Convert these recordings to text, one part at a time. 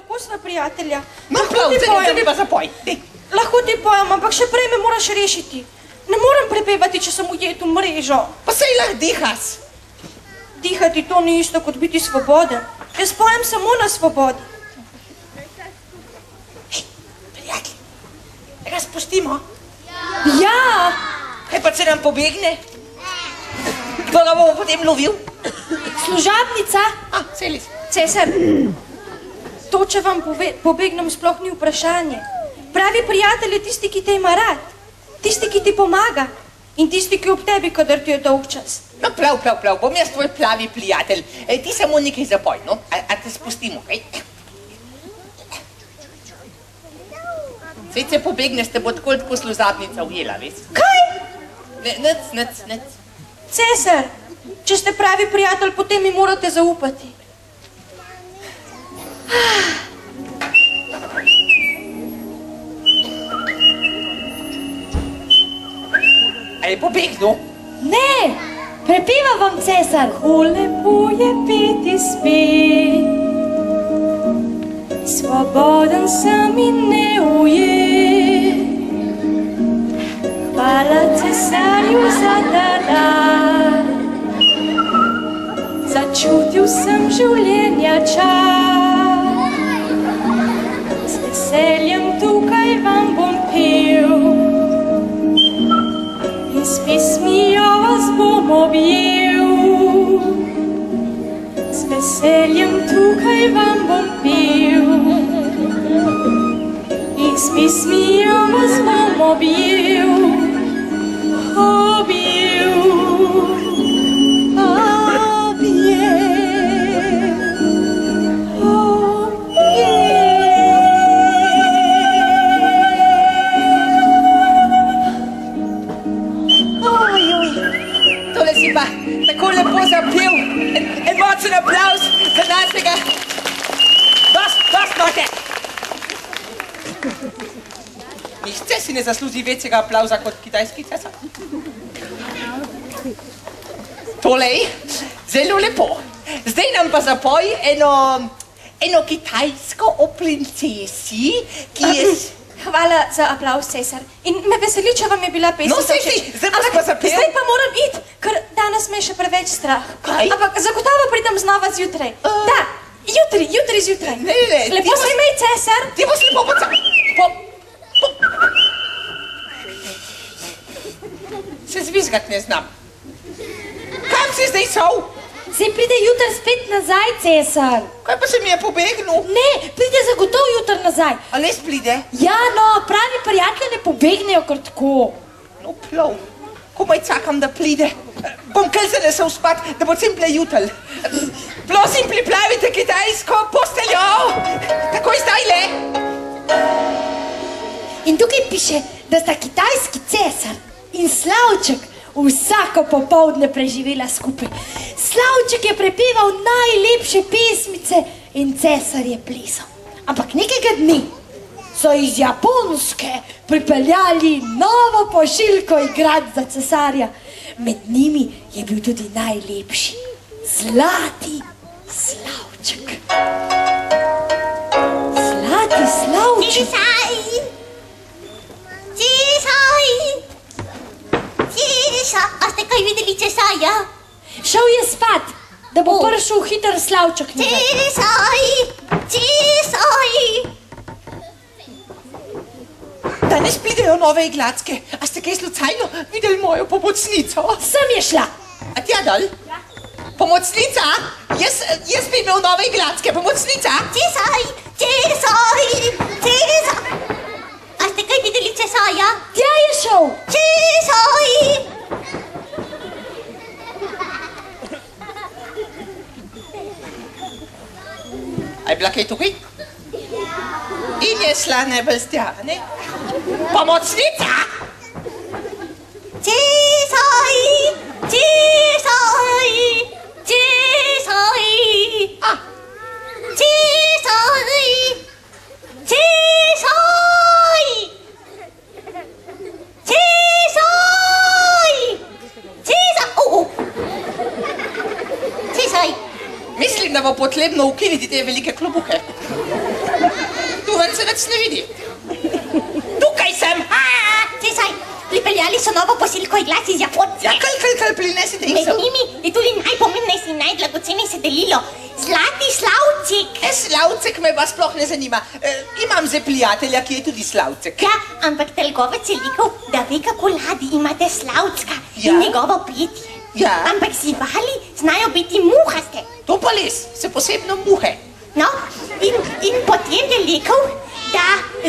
lahko sva prijatelja. No, prav, zdaj mi pa zapoj. Lahko ti pojem, ampak še prej me moraš rešiti. Ne moram prepevati, če sem ujet v mrežo. Pa sej lahko dihas. Dihati to ni isto, kot biti svoboden. Jaz pojem samo na svobodi. Hej, prijatelj, ga spustimo? Ja! Kaj pa, če nam pobegne? Kdo ga bomo potem lovil? Služabnica? Celis. Cesar, to, če vam pobegnem, sploh ni vprašanje. Pravi prijatelj je tisti, ki te ima rad. Tisti, ki ti pomaga. In tisti, ki ob tebi, kadar ti je dolg čas. No, prav. Bom jaz tvoj plavi prijatelj. Ti samo nekaj zapoj, no? A te spustimo, kaj? Sej, če pobegneš, te bo tako služabnica ujela, ves? Kaj? Nic. Cesar, če ste pravi prijatelj, potem mi morate zaupati. A je pobegnil? Ne, prepeva vam, Cesar. Ko lepo je peti spet, svoboden sem in neujet. Hvala cesarju za ta dar, začutil sem življenja čar. Z veseljem tukaj vam bom pel in s pesmijo vas bom objel. Z veseljem tukaj vam bom pel in s pesmijo vas bom objel. Tole si pa tako lepo zapil. En močen aplavz za našega. Dost note. Nihče si ne zasluži večjega aplavza kot kitajski cesar. Tolej, zelo lepo. Zdaj nam pa zapoj eno kitajsko o princesi, ki je... Hvala za aplavz, Cesar. In me veseli, če vam je bila pesem. No, sej, zdaj pa pa zapel. Zdaj pa moram iti, ker danes me je še preveč strah. Kaj? Ampak zagotovo pridem znova zjutraj. Da, jutri zjutraj. Ne. Lepo se imej, Cesar. Ti boš lepo Se zvizgat ne znam. Kam si zdaj šel? Zdaj pride jutr spet nazaj, Cesar. Kaj pa se mi je pobegnil? Ne, pride zagotovo jutr nazaj. A les pride? Ja, no, pravi prijatelji ne pobegnejo kar tako. No, prav. Komaj čakam, da pride. Bom kar zanesel spat, da bo čim prej jutr. Prosim, pripravite kitajsko posteljo. Takoj zdajle. In tukaj piše, da sta kitajski cesar in Slavček vsako popoldne preživela skupaj. Slavček je prepeval najlepše pesmice in cesar je plesal. Ampak nekega dne so iz Japonske pripeljali novo pošiljko igrat za cesarja. Med njimi je bil tudi najlepši, Zlati Slavček. Zlati Slavček. A ste kaj videli cesarja? Šel je spat, da bo prišel hiter Slavček. Cesaj! Danes pridejo nove iglacke. A ste kaj slučajno videli mojo pomočnico? Sem je šla. A tja dol? Ja. Pomočnica? Jaz bi imel nove iglacke. Pomočnica? Cesaj! A ste kaj videli cesarja? Tja je šel. Cesaj! A je bila kaj tukaj? In je šla nebel z tja, ne? Pomočnica! Cesaj! Mislim, da bo potrebno ukiniti te velike klobuke. se nič ne vidi. Tukaj sem. Cesar, pripeljali so novo posilko in glas iz Japonske. Ja, kaj, prinesite jih Med sem. njimi je tudi najpomembnejši in najdragocenejše delilo. Zlati slavček. Slavcek me pa sploh ne zanima. Imam zdaj prijatelja, ki je tudi slavcek. Ja, ampak trgovec je rekel, da ve, kako radi imate slavčka Ja. in njegovo petje. Ja. Ampak živali znajo biti muhaste. To pa res, se posebno muhe. No, in potem je rekel, da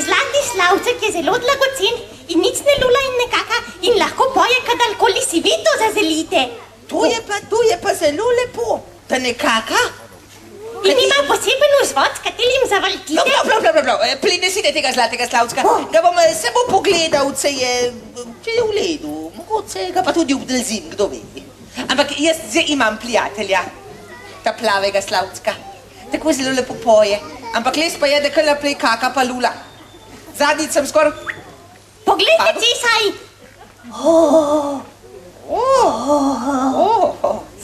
zlati slavček je zelo dragocen in nič ne lula in nekaka in lahko poje, kadarkoli si vi to zazelite. To je pa zelo lepo. Da nekaka? In ima poseben vzvod, s katerim zavrtite. Prav. Prinesite tega zlatega slavčka. Ga bom samo pogledal, če je v redu. Mogoče ga pa tudi obdržim, kdo ve. Ampak jaz zdaj imam prijatelja, ta plavega slavčka. Tako zelo lepo poje. Ampak les pa je, da kar naprej kaka pa lula. Zadnjič sem skoraj... Poglejte, cesaj.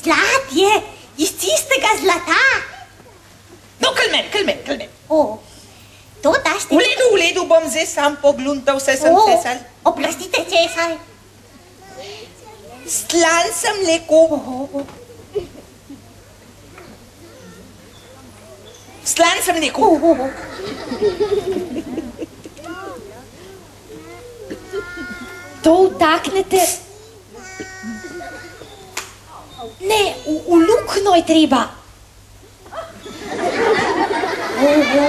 Zlat je iz čistega zlata. No, kalmen. To daš V redu bom zdaj sam pogluntal, vse sem cesar. Oprostite, cesaj. Stlan sem rekel. Stlan sem rekel. To vtaknete... Ne, v lukno je treba.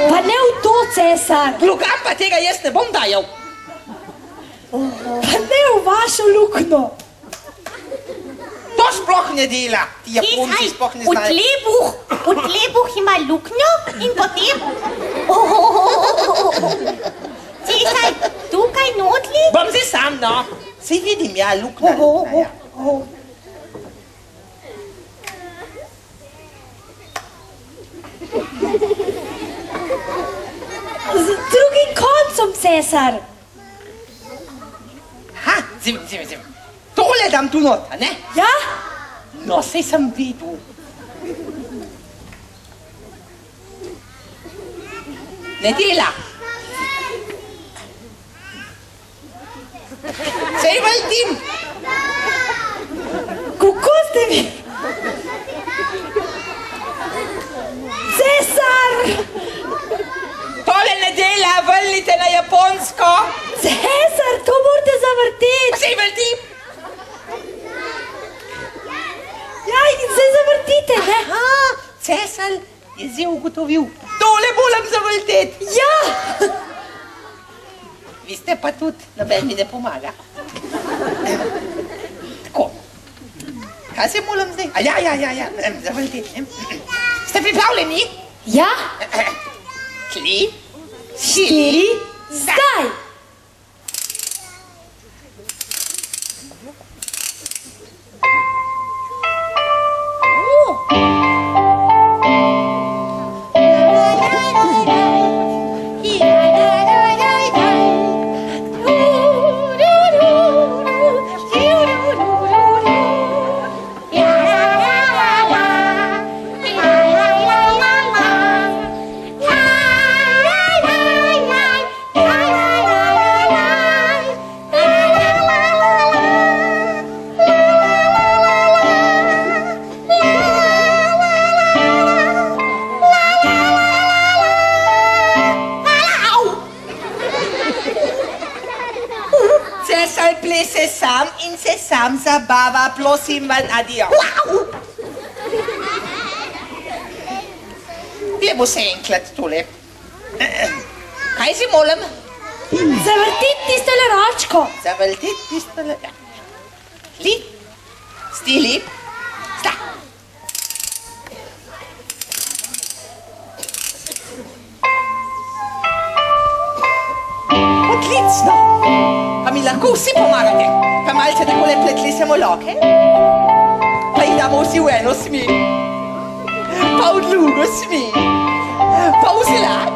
Pa ne v to, cesar. Drugam pa tega jaz ne bom dajal. Pa ne v vašo lukno. To sploh ne dela. Ti Japonci sploh ne znajo. V tlebuh ima luknjo in potem... Cesaj, tukaj notli? Bom zdaj sam, no. Sej vidim, ja, lukna. Z drugim koncem, cesar. Zim. Tole dam tu not, a ne? Ja? No, sej sem videl. Ne dela. Sej vrtim. Kako ste mi? Cesar! Tole ne dela, vrnite na Japonsko. Cesar, to morate zavrteti. Sej vrtim. Ja, in se zavrtite, ne? Cesar je zdaj ugotovil. Tole moram zavrteti. Ja! Vi ste pa tudi, noben mi ne pomaga. Tako. Kaj se moram zdaj? Ja, zavrteti. Ste pripravljeni? Ja? 3, 4, zdaj! Plese sam in se sam zabava, prosim van, adijo. Dajmo se enkrat tole. Kaj si moram? Zavrtiti tistele ročko. Zavrtiti tistele... Li? Stili? Sta. Odlično. Pa mi lahko vsi pomagate. Pa malce takole pletlesemo loke. Pa jih damo vsi v eno smer. Pa v drugo smer. Pa v zrak.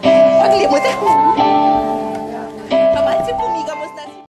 Pa gledamo tako. Pa malce pomigamo z